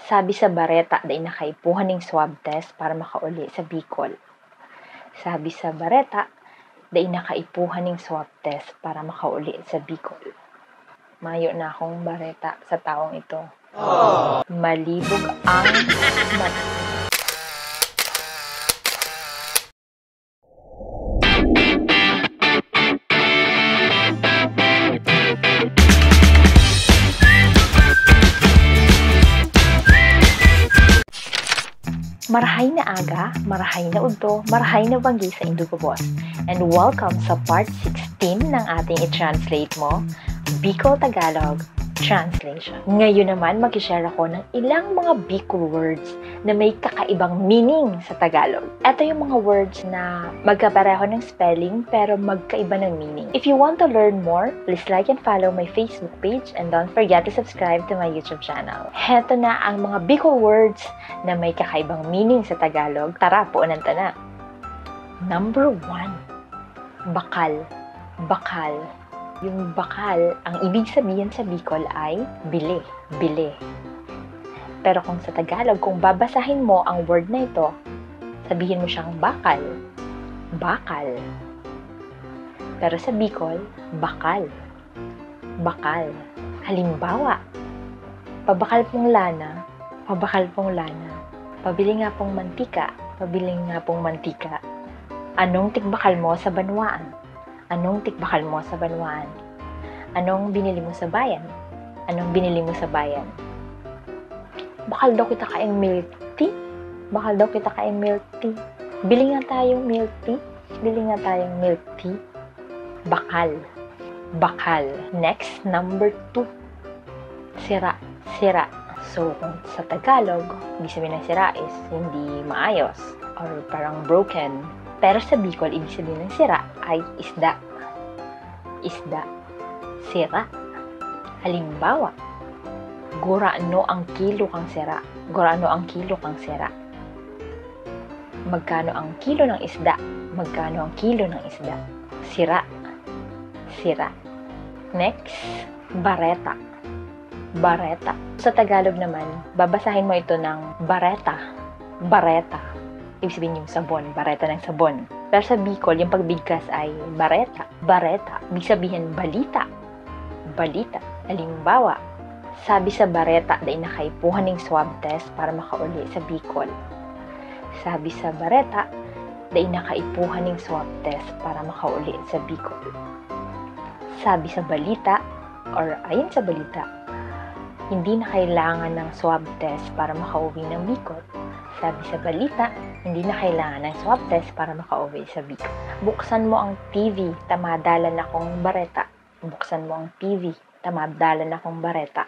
Sabi sa Bareta na inakaipuhan ng swab test para makauli sa Bicol. Sabi sa Bareta na inakaipuhan ng swab test para makauli sa Bicol. Mayo na akong Bareta sa taong ito. Malibog ang mata. Marahay na aga, marahay na udto, marahay na banggi sa Indugo Boss. And welcome sa part 16 ng ating i-translate mo, Bicol Tagalog Translation. Ngayon naman, mag-share ako ng ilang mga Bicol words na may kakaibang meaning sa Tagalog. Ito yung mga words na magkapareho ng spelling pero magkaiba ng meaning. If you want to learn more, please like and follow my Facebook page and don't forget to subscribe to my YouTube channel. Heto na ang mga Bicol words na may kakaibang meaning sa Tagalog. Tara, puunan ta na. Number 1. Bakal. Bakal. Yung bakal, ang ibig sabihin sa Bicol ay bili, bili. Pero kung sa Tagalog, kung babasahin mo ang word na ito, sabihin mo siyang bakal, bakal. Pero sa Bicol, bakal, bakal. Halimbawa, pabakal pong lana, pabakal pong lana. Pabili nga pong mantika, pabili nga pong mantika. Anong tikbakal mo sa banwaan? Anong tikbakal mo sa banwaan? Anong binili mo sa bayan? Anong binili mo sa bayan? Bakal daw kita kaing milk tea? Bakal daw kita kaing milk tea? Bili nga tayong milk tea? Bili nga tayong milk tea? Bakal. Bakal. Next, number 2. Sira. Sira. So, kung sa Tagalog, ibig sabihin ng sira is hindi maayos or parang broken. Pero sa Bicol, ibig sabihin ng sira ay isda. Isda. Sira. Halimbawa, gurano ang kilo kang sira. Gurano ang kilo kang sira. Magkano ang kilo ng isda? Magkano ang kilo ng isda? Sira. Sira. Next, bareta. Bareta. Sa Tagalog naman, babasahin mo ito ng bareta. Bareta. Ibig sabihin yung sabon, bareta ng sabon. Pero sa Bicol, yung pagbigkas ay bareta, bareta. Ibig sabihin balita, balita. Halimbawa, sabi sa Bareta na inakaipuhan ng swab test para makauli sa Bicol. Sabi sa Bareta na inakaipuhan ng swab test para makauli sa Bicol. Sabi sa balita, or ayon sa balita, hindi na kailangan ng swab test para makauwi ng Bicol. Sabi sa balita, hindi na kailangan ng swab test para makauwi sa Bicol. Buksan mo ang TV, tamadalan akong bareta. Buksan mo ang TV, tamadalan akong bareta.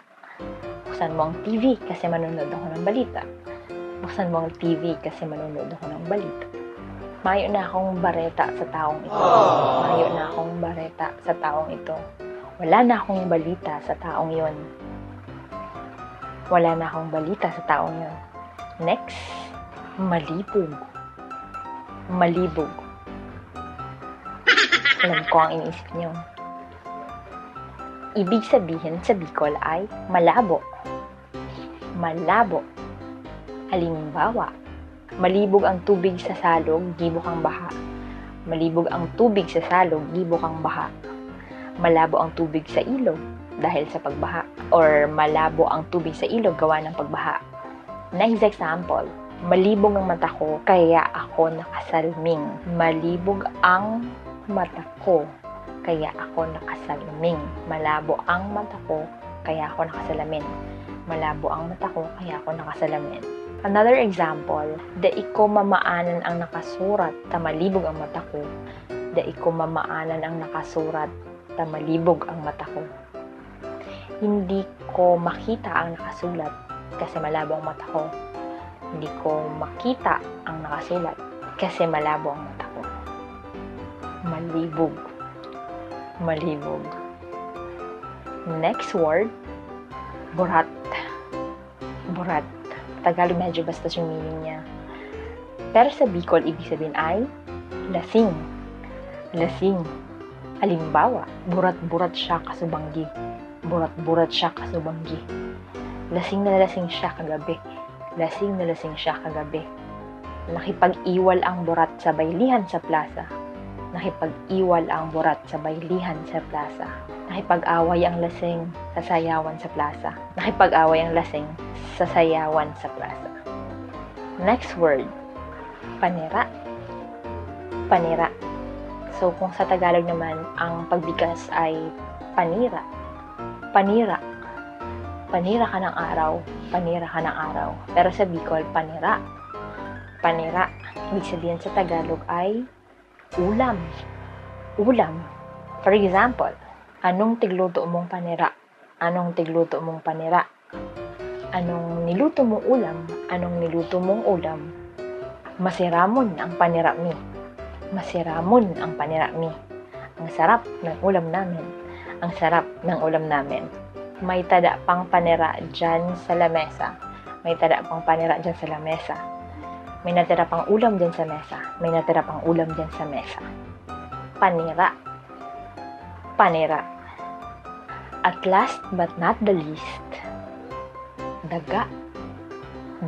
Buksan mo ang TV kasi manonood ako ng balita. Buksan mo ang TV kasi manonood ako ng balita. Mayo na akong bareta sa taong ito. Mayo na akong bareta sa taong ito. Wala na akong balita sa taong yon. Wala na akong balita sa taong yon. Next, malibog. Malibog. Alam ko ang iniisip niyo. Ibig sabihin sa Bicol ay malabo. Malabo. Halimbawa, malibog ang tubig sa salog, gibok ang baha. Malibog ang tubig sa salog, gibok ang baha. Malabo ang tubig sa ilog dahil sa pagbaha. Or malabo ang tubig sa ilog gawa ng pagbaha. Next example, malibog ang mata ko, kaya ako nakasalming. Malibog ang mata ko, kaya ako nakasalming. Malabo ang mata ko, kaya ako nakasalamin. Malabo ang mata ko, kaya ako nakasalamin. Another example, dai ko mamaanan ang nakasurat, ta malibog ang mata ko. Dai ko mamaanan ang nakasurat, ta malibog ang mata ko. Hindi ko makita ang nakasulat, kasi malabo ang mata ko. Hindi ko makita ang nakasulat kasi malabo ang mata ko. Malibog. Malibog. Next word, burat. Burat. Tagalog medyo bastos yung meaning niya. Pero sa Bicol, ibig sabihin ay lasing. Lasing. Halimbawa, burat-burat siya kasubanggi. Burat-burat siya kasubanggi. Lasing na lasing siya kagabi. Lasing na lasing siya kagabi. Nakipag-iwal ang burat sa baylihan sa plaza. Nakipag-iwal ang burat sa baylihan sa plaza. Nakipag-away ang lasing sa sayawan sa plaza. Nakipag-away ang lasing sa sayawan sa plaza. Next word, panira. Panira. So, kung sa Tagalog naman, ang pagbigas ay panira. Panira. Panira ka ng araw. Panira ka ng araw. Pero sa Bicol, panira. Panira. Ibig sabihin sa Tagalog ay ulam. Ulam. For example, anong tigluto mong panira? Anong tigluto mong panira? Anong niluto mong ulam? Anong niluto mong ulam? Masiramon ang panira mi. Masiramon ang panira mi. Ang sarap ng ulam namin. Ang sarap ng ulam namin. May tada pang panira dyan sa lamesa. May tada pang panira dyan sa lamesa. May natira pang ulam dyan sa mesa. May natira pang ulam dyan sa mesa. Panira. Panira. At last but not the least, daga.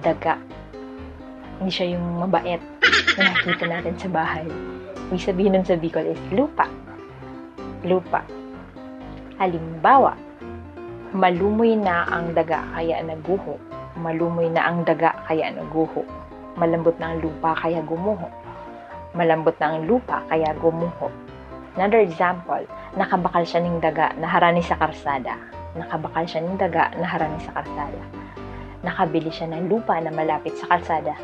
Daga. Hindi siya yung mabait na nakita natin sa bahay. Ibig sabihin nun sa Bicol is lupa. Lupa. Halimbawa, malumoy na ang daga kaya naguho. Malumoy na ang daga kaya naguho. Malambot na ang lupa kaya gumuho. Malambot na ang lupa kaya gumuho. Another example, nakabakal siya ng daga na harani sa karsada. Nakabakal siya ng daga na harani sa karsada. Nakabili siya ng lupa na malapit sa kalsada.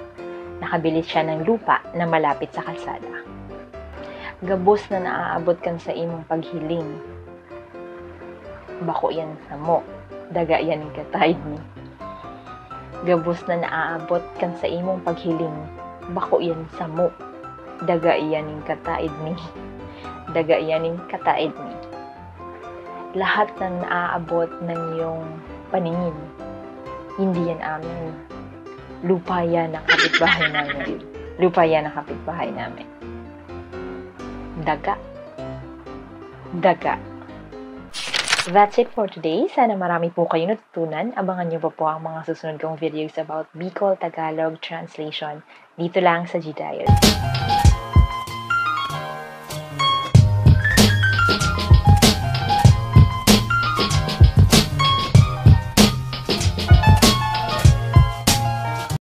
Nakabili siya ng lupa na malapit sa kalsada. Gabos na naaabot kan sa imong paghiling. Bako yan sa mo, daga yan kataid ni. Gabos na naaabot kan sa imong paghiling, bako yan sa mo, daga yan kataid ni. Daga yan kataid ni. Lahat na naaabot ng iyong paningin, hindi yan amin. Lupa yan ang kapitbahay namin. Lupa yan ang kapitbahay namin. Daga. Daga. That's it for today. Sana marami po kayong natutunan. Abangan niyo pa po ang mga susunod kong videos about Bicol Tagalog translation dito lang sa G-Dial.